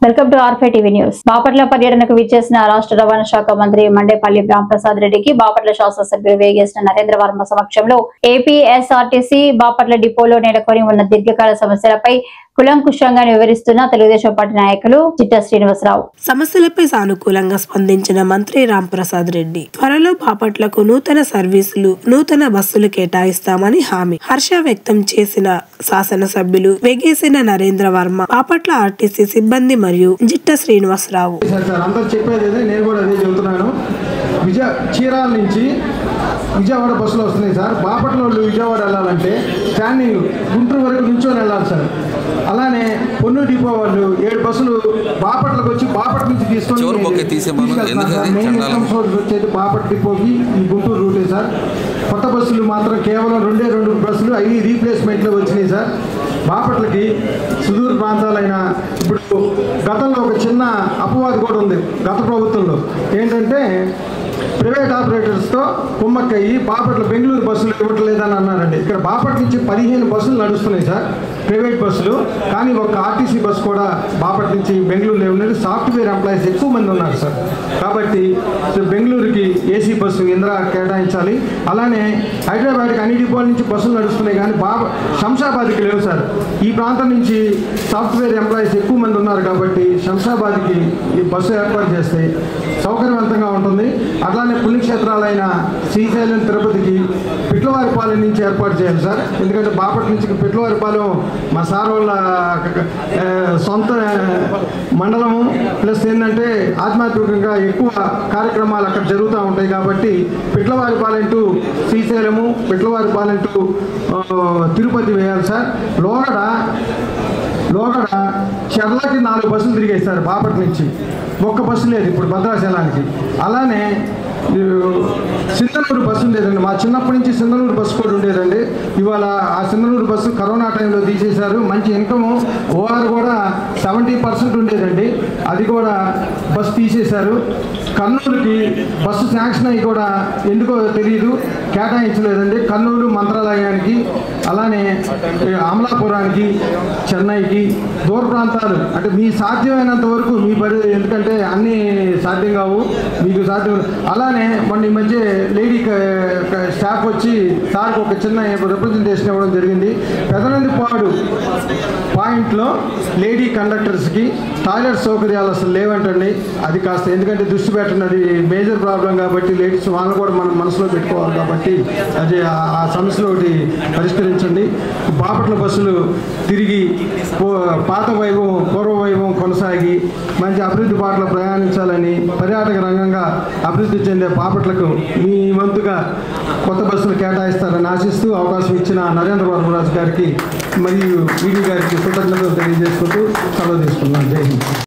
Welcome to ఆర్ఫే TV news. Bapatla పర్యటనకు విచ్చేసిన రాష్ట్ర రవాణా శాఖ మంత్రి మండేపల్లి రాంప్రసాద్ రెడ్డికి బాపట్ల శాసనసభ్యులు వేగేసిన నరేంద్ర వర్మ సమక్షంలో ఏపీఎస్ఆర్టీసీ బాపట్ల డిపోలో నెలకొని ఉన్న దీర్ఘకాల సమస్యలపై కులంకుషంగా వివరిస్తున్న తెలుగుదేశం పార్టీ నాయకులు చిట్టా శ్రీనివాసరావు. సమస్యలపై సానుకూలంగా స్పందించిన మంత్రి రాంప్రసాద్ రెడ్డి త్వరలో బాపట్లకు నూతన సర్వీసులు, నూతన బస్సులు కేటాయిస్తామని హామీ. హర్ష వ్యక్తం చేసిన శాసనసభ్యులు వేగేసిన నరేంద్ర వర్మ, బాపట్ల ఆర్టీసీ సిబ్బంది మరియు చిట్టా శ్రీనివాసరావు. చీరాల నుంచి విజయవాడ బస్సులు వస్తున్నాయి సార్. బాపట్ల వాళ్ళు విజయవాడ వెళ్ళాలంటే స్టాండింగ్ గుంటూరు వరకు నుంచొని వెళ్ళాలి సార్. అలానే పొన్ను డిపో వాళ్ళు 7 బస్సులు బాపట్లకు వచ్చి బాపట్ల నుంచి తీసుకొని వచ్చేది బాపట్ల డిపోకి ఈ గుంటూరు రూటే సార్. కొత్త బస్సులు మాత్రం కేవలం 2 బస్సులు అవి రీప్లేస్మెంట్లో వచ్చినాయి సార్. బాపట్లకి సుదూర ప్రాంతాలైన ఇప్పుడు గతంలో ఒక చిన్న అపవాదు కూడా ఉంది గత ప్రభుత్వంలో. ఏంటంటే ప్రైవేట్ ఆపరేటర్స్తో కుమ్మక్కయ్యి బాపట్ల బెంగళూరు బస్సులు ఇవ్వట్లేదని అన్నారండి. ఇక్కడ బాపట్ల నుంచి 15 బస్సులు నడుస్తున్నాయి సార్, ప్రైవేట్ బస్సులు. కానీ ఒక ఆర్టీసీ బస్సు కూడా బాపట్ల నుంచి బెంగళూరులో ఉన్నది. సాఫ్ట్వేర్ ఎంప్లాయీస్ ఎక్కువ మంది ఉన్నారు సార్. కాబట్టి బెంగళూరుకి ఏసీ బస్సు ఇందిరా కేటాయించాలి. అలానే హైదరాబాద్కి అన్ని డిపోల నుంచి బస్సులు నడుస్తున్నాయి కానీ శంషాబాద్కి లేవు సార్. ఈ ప్రాంతం నుంచి సాఫ్ట్వేర్ ఎంప్లాయీస్ ఎక్కువ మంది ఉన్నారు కాబట్టి శంషాబాద్కి ఈ బస్సు ఏర్పాటు చేస్తే సౌకర్యవంతంగా ఉంటుంది. అట్లానే పుణ్యక్షేత్రాలైన శ్రీశైలం, తిరుపతికి పిట్లవారిపాలెం నుంచి ఏర్పాటు చేయాలి సార్. ఎందుకంటే బాపట్ల నుంచి పిట్లవారిపాలెం మా సార్ వాళ్ళ సొంత మండలము, ప్లస్ ఏంటంటే ఆధ్యాత్మికంగా ఎక్కువ కార్యక్రమాలు అక్కడ జరుగుతూ ఉంటాయి కాబట్టి పిట్లవారిపాలెం టు శ్రీశైలము, పిట్లవారిపాలెం టు తిరుపతి వేయాలి సార్. లోగడ చెర్లకి 4 బస్సులు తిరిగాయి సార్. బాపట్ల నుంచి ఒక్క బస్సు లేదు ఇప్పుడు భద్రాచలానికి. అలానే సింధనూరు బస్సు ఉండేదండి. మా చిన్నప్పటి నుంచి సింధనూరు బస్సు కూడా ఉండేదండి. ఇవాళ ఆ సింధనూరు బస్సు కరోనా టైంలో తీసేశారు. మంచి ఇన్కము ఓఆర్ కూడా 70% ఉండేదండి, అది కూడా బస్సు తీసేశారు. కర్నూలుకి బస్సు శాంక్షన్ అయ్యి కూడా ఎందుకో తెలియదు కేటాయించలేదండి. కర్నూలు మంత్రాలయానికి, అలానే అమలాపురానికి, చెన్నైకి, దూర ప్రాంతాలు అంటే మీ సాధ్యమైనంత వరకు మీ ఎందుకంటే అన్నీ సాధ్యం కావు, మీకు సాధ్యం. అలానే మొన్న ఈ మధ్య లేడీ స్టాఫ్ వచ్చి సార్కి ఒక చిన్న రిప్రజెంటేషన్ ఇవ్వడం జరిగింది. పెదనందిపాడు పాయింట్లో లేడీ కండక్టర్స్కి టాయిలెట్ సౌకర్యాలు అసలు లేవంటండి. అది కాస్త ఎందుకంటే దృష్టి పెట్టినది మేజర్ ప్రాబ్లం కాబట్టి లేడీస్ వాళ్ళని కూడా మనం మనసులో పెట్టుకోవాలి కాబట్టి అది ఆ సమస్యలో ఒకటి పరిష్కరించండి. బాపట్ల బస్సులు తిరిగి పాత వైభవం, పూర్వ వైభవం కొనసాగి మంచి అభివృద్ధి బాటలో ప్రయాణించాలని, పర్యాటక రంగంగా అభివృద్ధి చెందే బాపట్లకు మీ వంతుగా కొత్త బస్సులు కేటాయిస్తారని ఆశిస్తూ అవకాశం ఇచ్చిన నరేంద్ర వర్మరాజు గారికి మరియు వీడి గారికి కృతజ్ఞతలు తెలియజేసుకుంటూ సెలవు తీసుకున్నాను. జై హింద్.